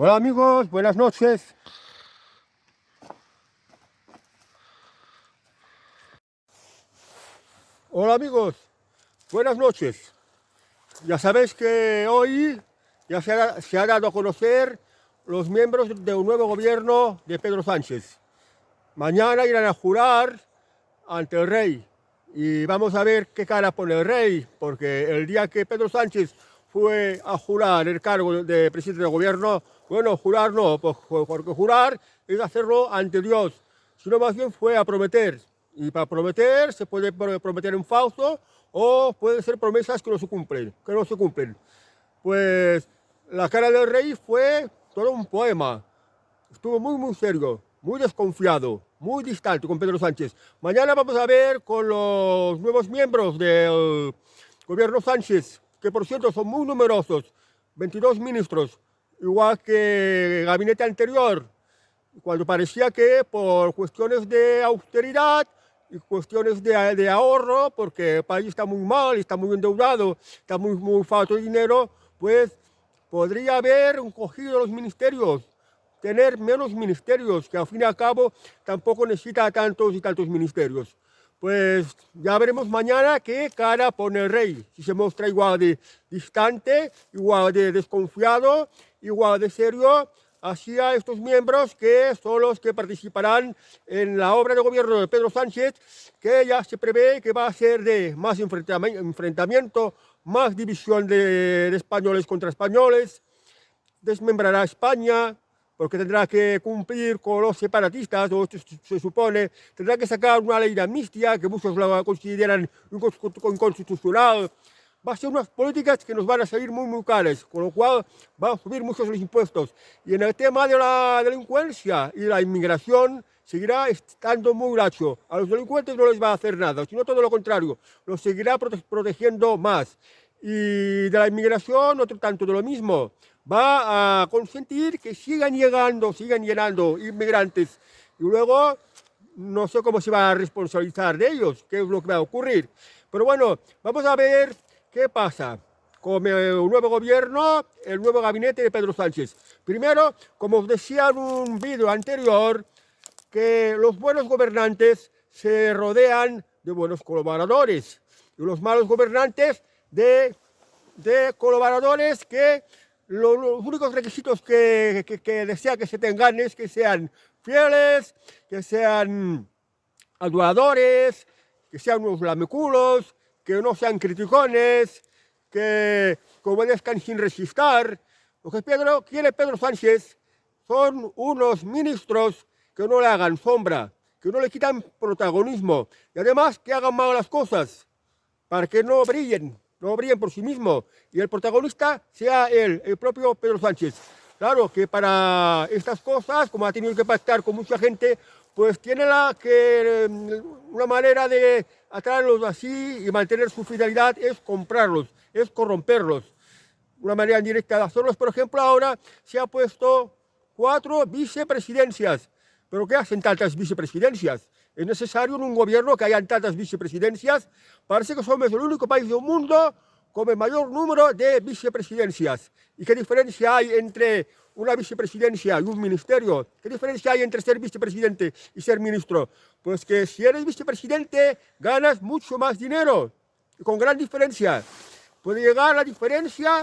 Hola amigos, buenas noches. Hola amigos, buenas noches. Ya sabéis que hoy ya se ha dado a conocer los miembros de un nuevo gobierno de Pedro Sánchez. Mañana irán a jurar ante el rey y vamos a ver qué cara pone el rey, porque el día que Pedro Sánchez fue a jurar el cargo de presidente del gobierno, bueno, jurar no, porque jurar es hacerlo ante Dios, sino más bien fue a prometer. Y para prometer se puede prometer en falso o pueden ser promesas que no se cumplen. Pues la cara del rey fue todo un poema. Estuvo muy serio, muy desconfiado, muy distante con Pedro Sánchez. Mañana vamos a ver con los nuevos miembros del gobierno Sánchez, que por cierto son muy numerosos, 22 ministros, igual que el gabinete anterior, cuando parecía que por cuestiones de austeridad y cuestiones de ahorro, porque el país está muy mal, está muy endeudado, está muy falto de dinero, pues podría haber cogido los ministerios, tener menos ministerios, que al fin y al cabo tampoco necesita tantos y tantos ministerios. Pues ya veremos mañana qué cara pone el rey, si se muestra igual de distante, igual de desconfiado, igual de serio, hacia estos miembros que son los que participarán en la obra de gobierno de Pedro Sánchez, que ya se prevé que va a ser de más enfrentamiento, más división de españoles contra españoles, desmembrará España, porque tendrá que cumplir con los separatistas, o esto se supone, tendrá que sacar una ley de amnistía, que muchos la consideran inconstitucional. Va a ser unas políticas que nos van a salir muy caras, con lo cual va a subir muchos los impuestos. Y en el tema de la delincuencia y la inmigración, seguirá estando muy laxo. A los delincuentes no les va a hacer nada, sino todo lo contrario, los seguirá protegiendo más. Y de la inmigración, otro tanto de lo mismo. Va a consentir que sigan llenando inmigrantes. Y luego, no sé cómo se va a responsabilizar de ellos, qué es lo que va a ocurrir. Pero bueno, vamos a ver qué pasa con el nuevo gobierno, el nuevo gabinete de Pedro Sánchez. Primero, como os decía en un vídeo anterior, que los buenos gobernantes se rodean de buenos colaboradores y los malos gobernantes de colaboradores que los únicos requisitos que desea que se tengan es que sean fieles, que sean aduladores, que sean unos lameculos, que no sean criticones, que obedezcan sin resistir. Lo que quiere Pedro Sánchez son unos ministros que no le hagan sombra, que no le quitan protagonismo y además que hagan mal las cosas para que no brillen por sí mismo y el protagonista sea él, el propio Pedro Sánchez. Claro que para estas cosas, como ha tenido que pactar con mucha gente, pues tiene una manera de atraerlos así y mantener su fidelidad es comprarlos, es corromperlos. Una manera indirecta de hacerlos, por ejemplo, ahora se ha puesto 4 vicepresidencias. ¿Pero qué hacen tantas vicepresidencias? ¿Es necesario en un gobierno que hayan tantas vicepresidencias? Parece que somos el único país del mundo con el mayor número de vicepresidencias. ¿Y qué diferencia hay entre una vicepresidencia y un ministerio? ¿Qué diferencia hay entre ser vicepresidente y ser ministro? Pues que si eres vicepresidente ganas mucho más dinero, y con gran diferencia. Puede llegar la diferencia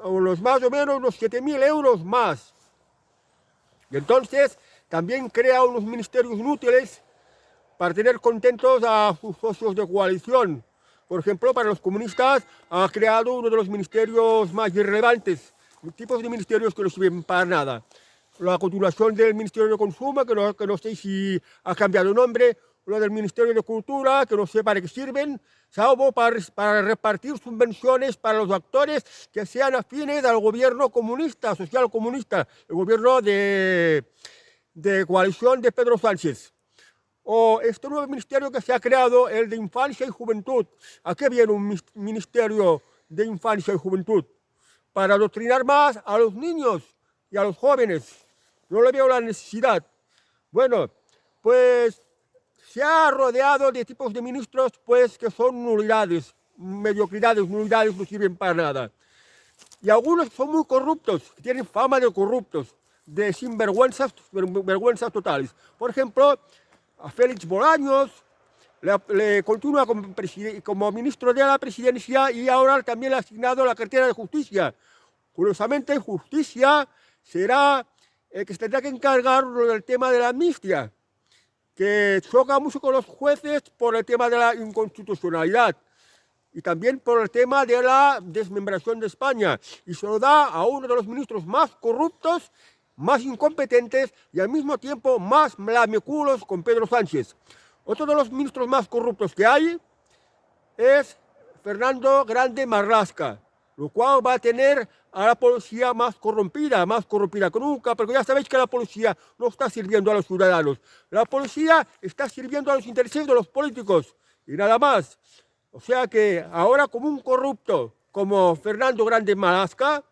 a los más o menos unos 7.000 euros más. Y entonces también crea unos ministerios inútiles para tener contentos a sus socios de coalición. Por ejemplo, para los comunistas ha creado uno de los ministerios más irrelevantes, tipos de ministerios que no sirven para nada. La continuación del Ministerio de Consumo, que no sé si ha cambiado de nombre, lo del Ministerio de Cultura, que no sé para qué sirven, salvo para repartir subvenciones para los actores que sean afines al gobierno comunista, social comunista, el gobierno de coalición de Pedro Sánchez. O este nuevo ministerio que se ha creado, el de Infancia y Juventud. ¿A qué viene un ministerio de Infancia y Juventud? Para adoctrinar más a los niños y a los jóvenes. No le veo la necesidad. Bueno, pues se ha rodeado de tipos de ministros pues que son nulidades, mediocridades, nulidades, no sirven para nada. Y algunos son muy corruptos, tienen fama de corruptos, de sinvergüenzas totales. Por ejemplo, a Félix Bolaños le continúa como ministro de la presidencia y ahora también le ha asignado la cartera de justicia. Curiosamente, justicia será el que se tendrá que encargar del tema de la amnistía, que choca mucho con los jueces por el tema de la inconstitucionalidad y también por el tema de la desmembración de España. Y se lo da a uno de los ministros más corruptos, más incompetentes y al mismo tiempo más lameculos con Pedro Sánchez. Otro de los ministros más corruptos que hay es Fernando Grande Marlaska, lo cual va a tener a la policía más corrompida que nunca, porque ya sabéis que la policía no está sirviendo a los ciudadanos. La policía está sirviendo a los intereses de los políticos y nada más. O sea que ahora como un corrupto como Fernando Grande Marlaska,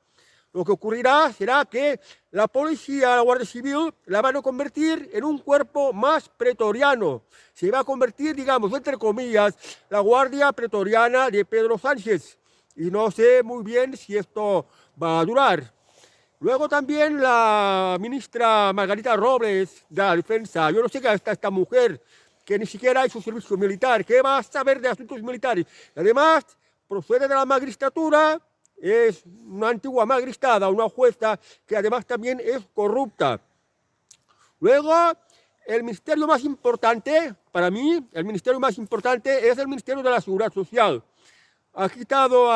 lo que ocurrirá será que la policía, la Guardia Civil, la van a convertir en un cuerpo más pretoriano. Se va a convertir, digamos, entre comillas, la Guardia Pretoriana de Pedro Sánchez. Y no sé muy bien si esto va a durar. Luego también la ministra Margarita Robles de la Defensa. Yo no sé qué está esta mujer, que ni siquiera ha hecho servicio militar. ¿Qué va a saber de asuntos militares? Y además, procede de la magistratura. Es una antigua magistrada, una jueza que además también es corrupta. Luego, el ministerio más importante, para mí, el ministerio más importante es el Ministerio de la Seguridad Social. Ha quitado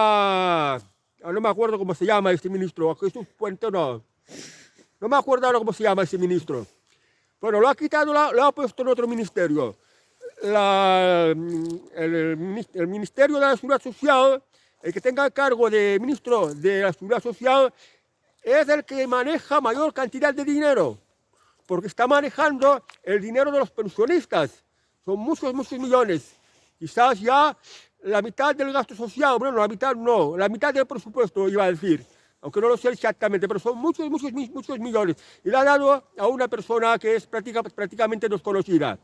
no me acuerdo cómo se llama este ministro, a Jesús Puente, no me acuerdo ahora cómo se llama ese ministro. Bueno, lo ha quitado, lo ha puesto en otro ministerio. El Ministerio de la Seguridad Social, el que tenga el cargo de ministro de la Seguridad Social, es el que maneja mayor cantidad de dinero, porque está manejando el dinero de los pensionistas. Son muchos millones. Quizás ya la mitad del gasto social, bueno, la mitad no, la mitad del presupuesto iba a decir, aunque no lo sé exactamente, pero son muchos millones. Y le ha dado a una persona que es prácticamente desconocida.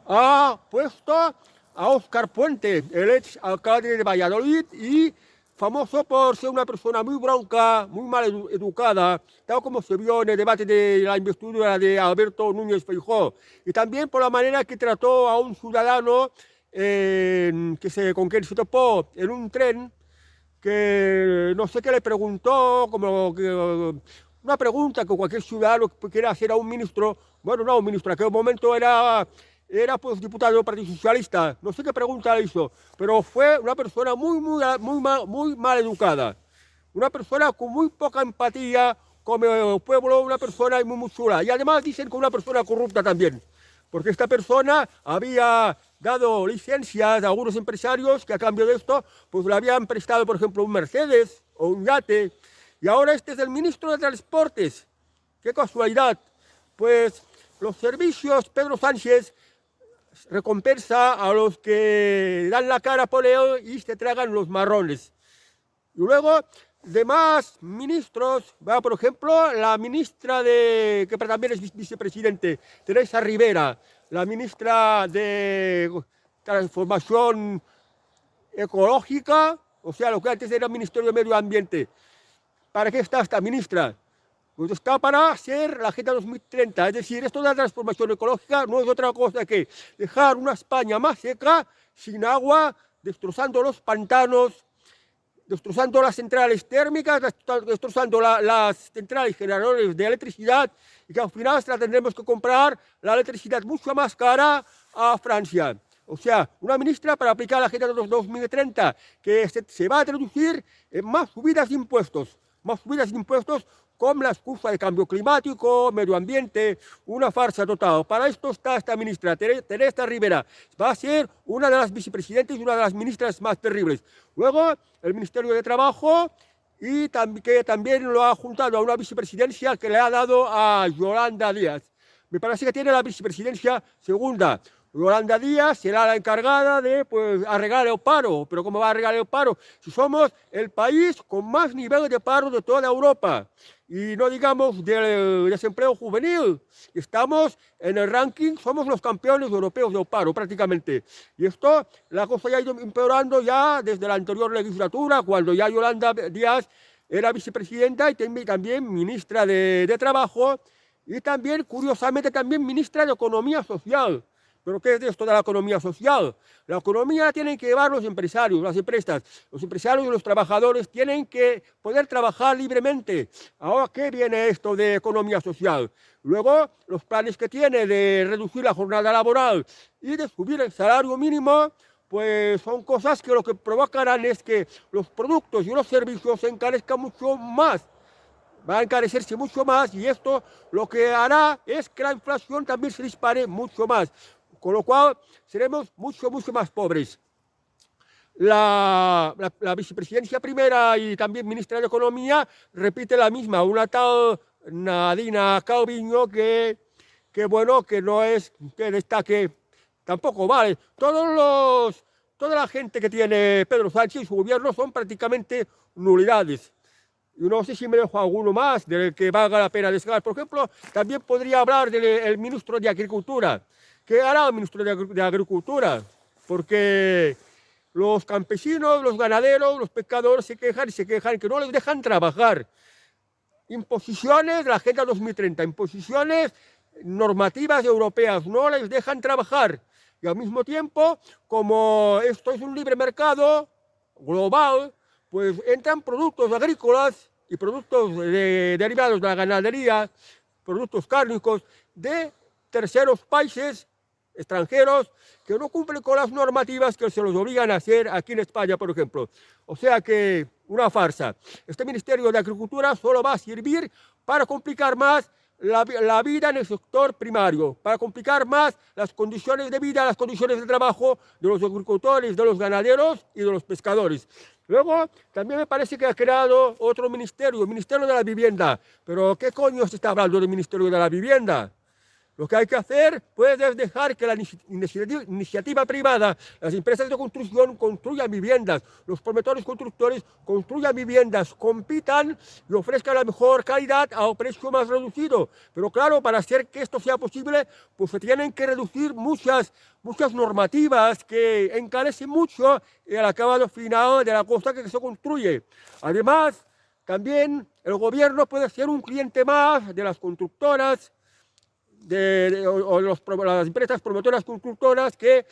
Ha puesto a Óscar Puente, el ex alcalde de Valladolid y famoso por ser una persona muy bronca, muy mal educada, tal como se vio en el debate de la investidura de Alberto Núñez Feijóo, y también por la manera que trató a un ciudadano con quien se topó en un tren, que no sé qué le preguntó, una pregunta que cualquier ciudadano quiera hacer a un ministro, bueno, no a un ministro, en aquel momento era pues diputado del Partido Socialista, no sé qué pregunta le hizo, pero fue una persona muy mal educada, una persona con muy poca empatía con el pueblo, una persona muy chula, y además dicen que una persona corrupta también, porque esta persona había dado licencias a algunos empresarios que a cambio de esto pues le habían prestado, por ejemplo, un Mercedes o un yate, y ahora este es el ministro de Transportes. ¡Qué casualidad! Pues los servicios Pedro Sánchez recompensa a los que dan la cara por él y se tragan los marrones. Y luego, demás ministros, por ejemplo, la ministra que también es vicepresidente, Teresa Rivera, la ministra de Transformación Ecológica, o sea, lo que antes era el Ministerio de Medio Ambiente. ¿Para qué está esta ministra? Pues está para ser la Agenda 2030, es decir, esto de la transformación ecológica no es otra cosa que dejar una España más seca, sin agua, destrozando los pantanos, destrozando las centrales térmicas, destrozando las centrales generadores de electricidad, y que al final tendremos que comprar la electricidad mucho más cara a Francia. O sea, una ministra para aplicar la Agenda 2030 que se va a traducir en más subidas de impuestos con la excusa de cambio climático, medio ambiente, una farsa total. Para esto está esta ministra, Teresa Rivera. Va a ser una de las vicepresidentes y una de las ministras más terribles. Luego, el Ministerio de Trabajo, y que también lo ha juntado a una vicepresidencia que le ha dado a Yolanda Díaz. Me parece que tiene la vicepresidencia segunda. Yolanda Díaz será la encargada de arreglar el paro. Pero ¿cómo va a arreglar el paro? Si somos el país con más nivel de paro de toda Europa. y no digamos del desempleo juvenil. Estamos en el ranking, somos los campeones europeos de paro prácticamente. Y esto, la cosa ya ha ido empeorando ya desde la anterior legislatura, cuando ya Yolanda Díaz era vicepresidenta y también ministra de Trabajo, y también, curiosamente, también ministra de Economía Social. ¿Pero qué es esto de la economía social? La economía la tienen que llevar los empresarios, las empresas. Los empresarios y los trabajadores tienen que poder trabajar libremente. Ahora, ¿qué viene esto de economía social? Luego, los planes que tiene de reducir la jornada laboral y de subir el salario mínimo, pues son cosas que lo que provocarán es que los productos y los servicios se encarezcan mucho más. Va a encarecerse mucho más y esto lo que hará es que la inflación también se dispare mucho más, con lo cual seremos mucho más pobres. La vicepresidencia primera y también ministra de Economía repite la misma, una tal Nadina Calviño que bueno, que no es, que destaque, tampoco vale. Toda la gente que tiene Pedro Sánchez y su gobierno son prácticamente nulidades. Y no sé si me dejo alguno más del que valga la pena destacar. Por ejemplo, también podría hablar del ministro de Agricultura. ¿Qué hará el ministro de Agricultura? Porque los campesinos, los ganaderos, los pescadores se quejan que no les dejan trabajar. Imposiciones de la Agenda 2030, imposiciones normativas europeas, no les dejan trabajar. Y al mismo tiempo, como esto es un libre mercado global, pues entran productos agrícolas y productos derivados de la ganadería, productos cárnicos de terceros países extranjeros que no cumplen con las normativas que se los obligan a hacer aquí en España, por ejemplo. O sea que una farsa. Este Ministerio de Agricultura solo va a servir para complicar más la vida en el sector primario, para complicar más las condiciones de vida, las condiciones de trabajo de los agricultores, de los ganaderos y de los pescadores. Luego, también me parece que ha creado otro ministerio, el Ministerio de la Vivienda. Pero, ¿qué coño se está hablando del Ministerio de la Vivienda? Lo que hay que hacer pues, es dejar que la iniciativa privada, las empresas de construcción construyan viviendas, los promotores constructores construyan viviendas, compitan y ofrezcan la mejor calidad a un precio más reducido. Pero claro, para hacer que esto sea posible, pues se tienen que reducir muchas normativas que encarecen mucho el acabado final de la cosa que se construye. Además, también el gobierno puede ser un cliente más de las constructoras, las empresas promotoras constructoras que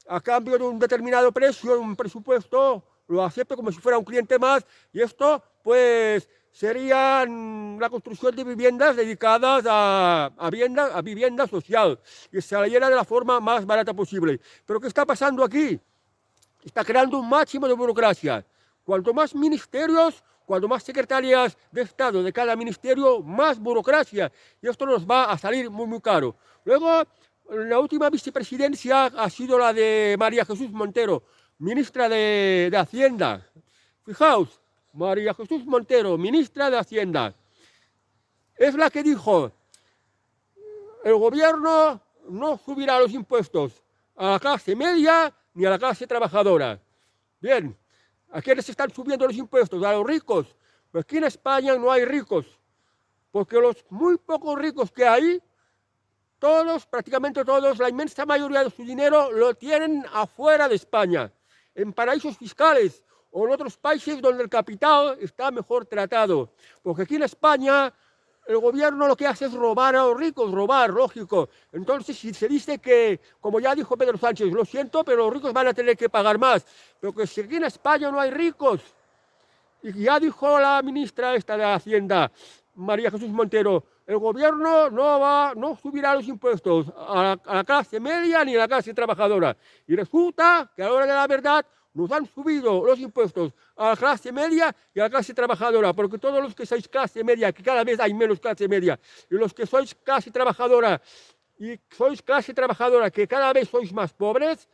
a cambio de un determinado precio, un presupuesto, lo acepte como si fuera un cliente más, y esto pues sería la construcción de viviendas dedicadas a vivienda social, y se la llena de la forma más barata posible. Pero ¿qué está pasando aquí? Está creando un máximo de burocracia. Cuanto más ministerios, cuanto más secretarias de Estado de cada ministerio, más burocracia. Y esto nos va a salir muy caro. Luego, la última vicepresidencia ha sido la de María Jesús Montero, ministra de Hacienda. Fijaos, María Jesús Montero, ministra de Hacienda. Es la que dijo, el gobierno no subirá los impuestos a la clase media ni a la clase trabajadora. Bien. ¿A quiénes se están subiendo los impuestos? A los ricos. Pues aquí en España no hay ricos, porque los muy pocos ricos que hay, todos, prácticamente todos, la inmensa mayoría de su dinero lo tienen afuera de España, en paraísos fiscales o en otros países donde el capital está mejor tratado. Porque aquí en España el gobierno lo que hace es robar a los ricos, robar, lógico. Entonces, si se dice que, como ya dijo Pedro Sánchez, lo siento, pero los ricos van a tener que pagar más. Pero que si aquí en España no hay ricos. Y ya dijo la ministra esta de Hacienda, María Jesús Montero, el gobierno no subirá los impuestos a la clase media ni a la clase trabajadora. Y resulta que a la hora de la verdad nos han subido los impuestos a la clase media y a la clase trabajadora, porque todos los que sois clase media, que cada vez hay menos clase media, y los que sois clase trabajadora, que cada vez sois más pobres,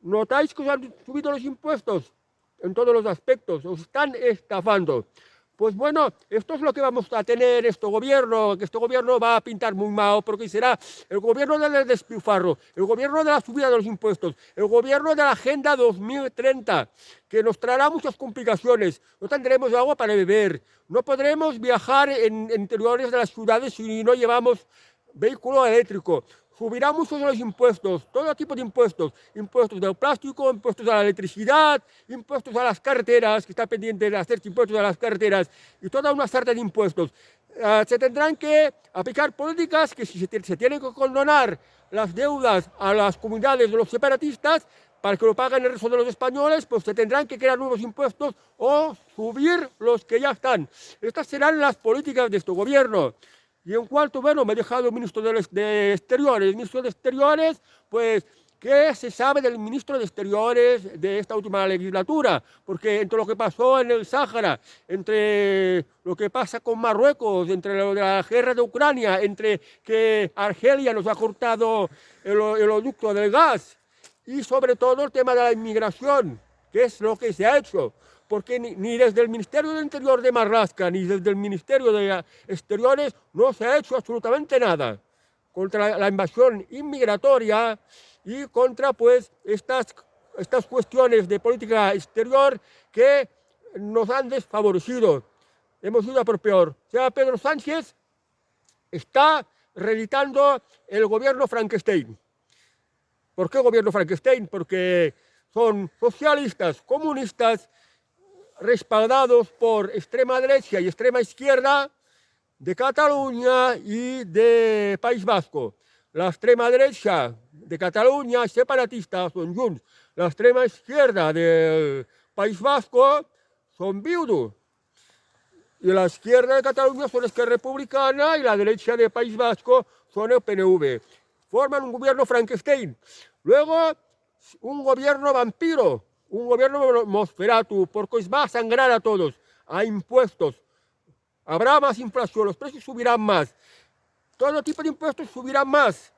notáis que os han subido los impuestos en todos los aspectos, os están estafando. Pues bueno, esto es lo que vamos a tener este gobierno, que este gobierno va a pintar muy mal, porque será el gobierno del despilfarro, el gobierno de la subida de los impuestos, el gobierno de la Agenda 2030, que nos traerá muchas complicaciones. No tendremos agua para beber, no podremos viajar en interiores de las ciudades si no llevamos vehículo eléctrico. Subirá muchos de los impuestos, todo tipo de impuestos, impuestos del plástico, impuestos a la electricidad, impuestos a las carreteras, que está pendiente de hacer impuestos a las carreteras, y toda una sarta de impuestos. Se tendrán que aplicar políticas que si se tienen que condonar las deudas a las comunidades de los separatistas, para que lo paguen el resto de los españoles, pues se tendrán que crear nuevos impuestos o subir los que ya están. Estas serán las políticas de este gobierno. Y en cuanto, bueno, me he dejado ministro de Exteriores. El ministro de Exteriores, pues, ¿qué se sabe del ministro de Exteriores de esta última legislatura? Porque entre lo que pasó en el Sáhara, entre lo que pasa con Marruecos, entre lo de la guerra de Ucrania, entre que Argelia nos ha cortado el oleoducto del gas, y sobre todo el tema de la inmigración, que es lo que se ha hecho. Porque ni desde el Ministerio del Interior de Marlaska, ni desde el Ministerio de Exteriores, no se ha hecho absolutamente nada contra la invasión inmigratoria y contra, pues, estas cuestiones de política exterior que nos han desfavorecido. Hemos ido a por peor. O sea, Pedro Sánchez está reeditando el gobierno Frankenstein. ¿Por qué gobierno Frankenstein? Porque son socialistas, comunistas, respaldados por extrema derecha y extrema izquierda de Cataluña y de País Vasco. La extrema derecha de Cataluña, separatista, son Junts. La extrema izquierda del País Vasco son Bildu. Y la izquierda de Cataluña son Esquerra Republicana y la derecha de País Vasco son el PNV. Forman un gobierno Frankenstein. Luego, un gobierno vampiro, un gobierno Nosferatu, porque os va a sangrar a todos, a impuestos. Habrá más inflación, los precios subirán más. Todo tipo de impuestos subirán más.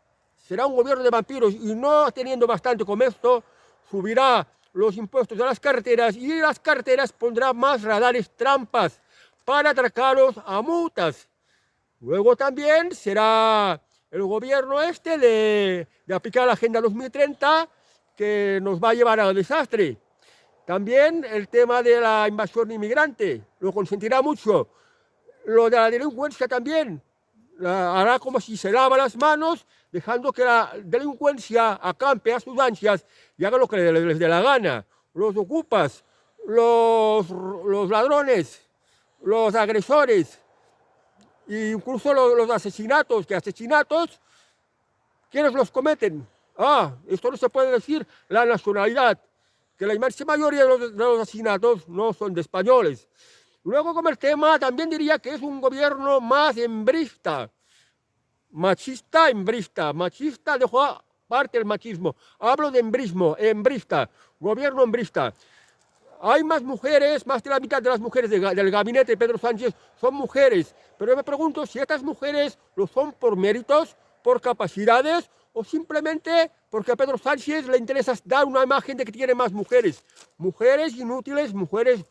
Será un gobierno de vampiros y no teniendo bastante con esto, subirá los impuestos a las carreteras y las carreteras pondrán más radares trampas para atracaros a multas. Luego también será el gobierno de aplicar la Agenda 2030 que nos va a llevar al desastre. También el tema de la invasión inmigrante, lo consentirá mucho. Lo de la delincuencia también, hará como si se lava las manos, dejando que la delincuencia acampe a sus ansias y haga lo que les dé la gana. Los ocupas, los ladrones, los agresores, e incluso los asesinatos, ¿quiénes los cometen? Esto no se puede decir la nacionalidad, que la inmensa mayoría de los asesinatos no son de españoles. Luego, como el tema, también diría que es un gobierno más hembrista, machista, dejo aparte el machismo, hablo de hembrismo, hembrista, gobierno hembrista. Hay más mujeres, más de la mitad de las mujeres del gabinete de Pedro Sánchez son mujeres, pero yo me pregunto si estas mujeres lo son por méritos, por capacidades o simplemente porque a Pedro Sánchez le interesa dar una imagen de que tiene más mujeres. Mujeres inútiles, mujeres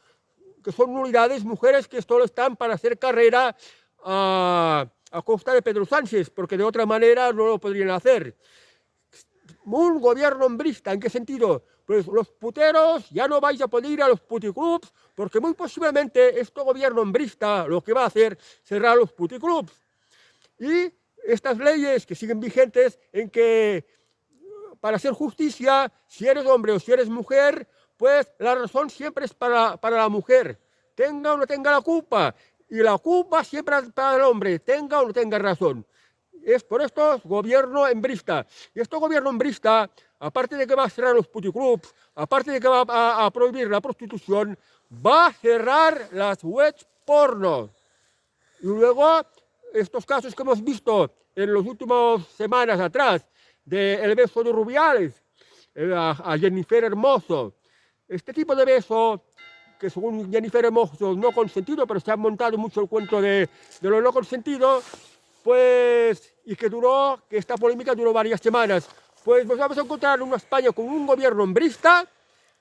que son nulidades, mujeres que solo están para hacer carrera a costa de Pedro Sánchez, porque de otra manera no lo podrían hacer. Un gobierno hembrista, ¿en qué sentido? Pues los puteros ya no vais a poder ir a los puticlubs, porque muy posiblemente este gobierno hembrista lo que va a hacer será los puticlubs. Y estas leyes que siguen vigentes en que para hacer justicia, si eres hombre o si eres mujer, pues la razón siempre es para la mujer, tenga o no tenga la culpa, y la culpa siempre es para el hombre, tenga o no tenga razón. Es por esto gobierno hembrista. Y este gobierno hembrista, aparte de que va a cerrar los puticlubs, aparte de que va a prohibir la prostitución, va a cerrar las webs porno. Y luego, estos casos que hemos visto en las últimas semanas atrás, del beso de Rubiales a Jennifer Hermoso, este tipo de beso, que según Jennifer Hermoso no consentido, pero se ha montado mucho el cuento de lo no consentido, pues, y que esta polémica duró varias semanas, pues nos vamos a encontrar en una España con un gobierno hembrista,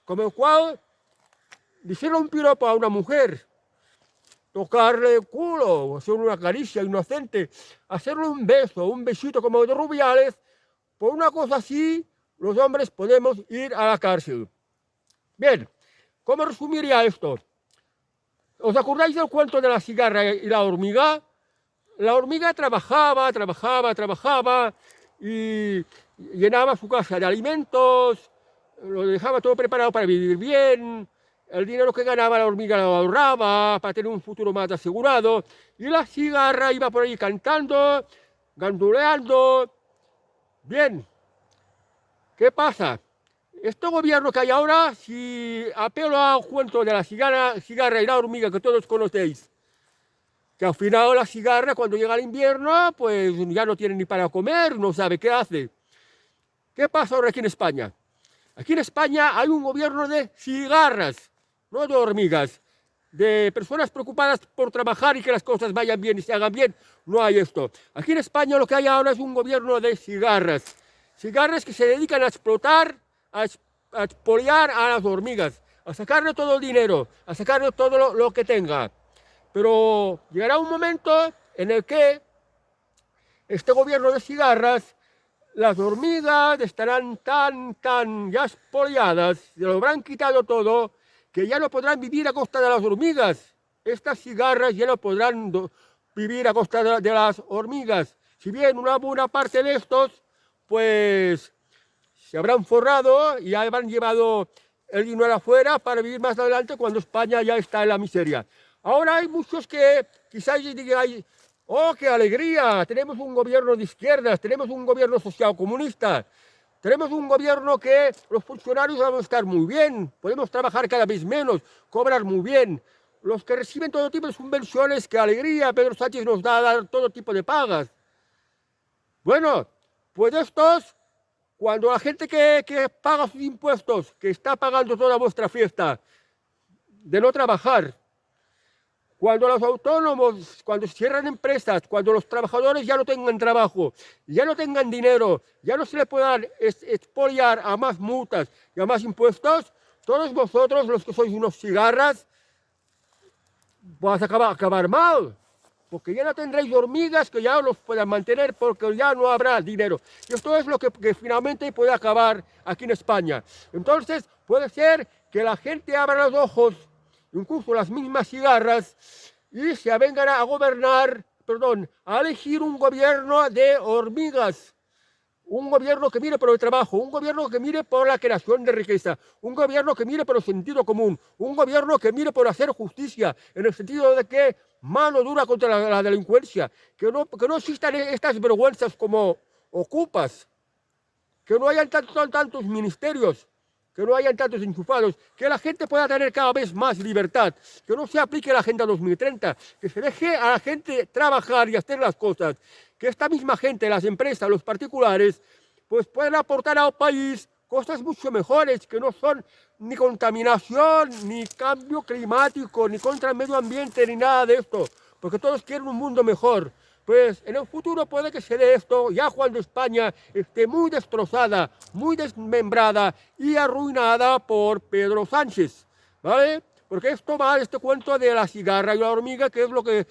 como el cual le hicieron un piropo a una mujer tocarle el culo, hacer una caricia inocente, hacerle un beso, un besito como de Rubiales. Por una cosa así, los hombres podemos ir a la cárcel. Bien, ¿cómo resumiría esto? ¿Os acordáis del cuento de la cigarra y la hormiga? La hormiga trabajaba y llenaba su casa de alimentos, lo dejaba todo preparado para vivir bien, el dinero que ganaba la hormiga lo ahorraba para tener un futuro más asegurado, y la cigarra iba por ahí cantando, ganduleando. Bien, ¿qué pasa? Este gobierno que hay ahora, si apelo al cuento de la cigarra y la hormiga que todos conocéis, que al final la cigarra cuando llega el invierno, pues ya no tiene ni para comer, no sabe qué hace. ¿Qué pasa ahora aquí en España? Aquí en España hay un gobierno de cigarras, no de hormigas, de personas preocupadas por trabajar y que las cosas vayan bien y se hagan bien. No hay esto. Aquí en España lo que hay ahora es un gobierno de cigarras. Cigarras que se dedican a explotar, a expoliar a las hormigas, a sacarle todo el dinero, a sacarle todo lo que tenga. Pero llegará un momento en el que este gobierno de cigarras, las hormigas estarán tan ya expoliadas, se lo habrán quitado todo, que ya no podrán vivir a costa de las hormigas. Estas cigarras ya no podrán vivir a costa de las hormigas. Si bien una buena parte de estos, pues se habrán forrado y ya habrán llevado el dinero afuera para vivir más adelante cuando España ya está en la miseria. Ahora hay muchos que quizás digáis, ¡oh, qué alegría! Tenemos un gobierno de izquierdas, tenemos un gobierno socialcomunista, tenemos un gobierno que los funcionarios van a estar muy bien, podemos trabajar cada vez menos, cobrar muy bien. Los que reciben todo tipo de subvenciones, ¡qué alegría! Pedro Sánchez nos da a dar todo tipo de pagas. Bueno, pues estos, cuando la gente que paga sus impuestos, que está pagando toda vuestra fiesta de no trabajar, cuando los autónomos, cuando cierran empresas, cuando los trabajadores ya no tengan trabajo, ya no tengan dinero, ya no se le puedan expoliar a más multas y a más impuestos, todos vosotros, los que sois unos cigarras, vais a acabar mal. Porque ya no tendréis hormigas que ya los puedan mantener porque ya no habrá dinero. Y esto es lo que finalmente puede acabar aquí en España. Entonces puede ser que la gente abra los ojos, incluso las mismas cigarras, y se avengan a gobernar, a elegir un gobierno de hormigas. Un gobierno que mire por el trabajo, un gobierno que mire por la creación de riqueza, un gobierno que mire por el sentido común, un gobierno que mire por hacer justicia, en el sentido de que mano dura contra la delincuencia, que no existan estas vergüenzas como ocupas, que no hayan tantos ministerios, que no hayan tantos enchufados, que la gente pueda tener cada vez más libertad, que no se aplique la Agenda 2030, que se deje a la gente trabajar y hacer las cosas, que esta misma gente, las empresas, los particulares, pues puedan aportar al país cosas mucho mejores, que no son ni contaminación, ni cambio climático, ni contra el medio ambiente, ni nada de esto, porque todos quieren un mundo mejor. Pues en el futuro puede que se dé esto ya cuando España esté muy destrozada, muy desmembrada y arruinada por Pedro Sánchez, ¿vale? Porque esto va, este cuento de la cigarra y la hormiga, que es lo que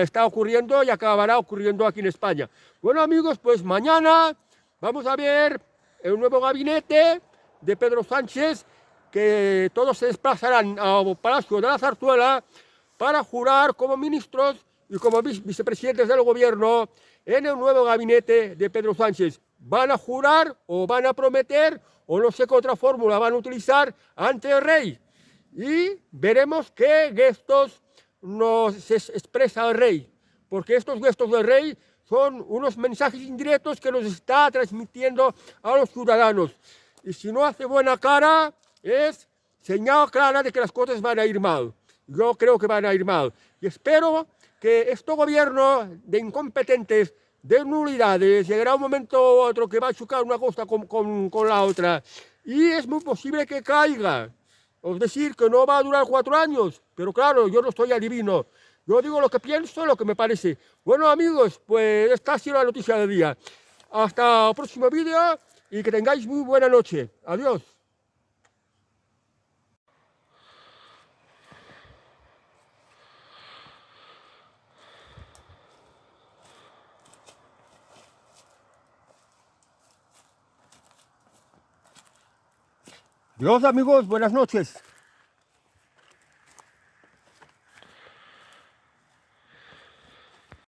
está ocurriendo y acabará ocurriendo aquí en España. Bueno, amigos, pues mañana vamos a ver el nuevo gabinete de Pedro Sánchez, que todos se desplazarán al Palacio de la Zarzuela para jurar como ministros y como vicepresidentes del gobierno en el nuevo gabinete de Pedro Sánchez. Van a jurar o van a prometer o no sé qué otra fórmula van a utilizar ante el rey. Y veremos qué gestos nos expresa el rey, porque estos gestos del rey son unos mensajes indirectos que nos está transmitiendo a los ciudadanos. Y si no hace buena cara, es señal clara de que las cosas van a ir mal. Yo creo que van a ir mal. Y espero que este gobierno de incompetentes, de nulidades, llegará un momento u otro que va a chocar una cosa con la otra. Y es muy posible que caiga. Es decir, que no va a durar 4 años. Pero claro, yo no soy adivino. Yo digo lo que pienso, lo que me parece. Bueno, amigos, pues esta ha sido la noticia del día. Hasta el próximo vídeo y que tengáis muy buena noche. Adiós. Dios, amigos, buenas noches.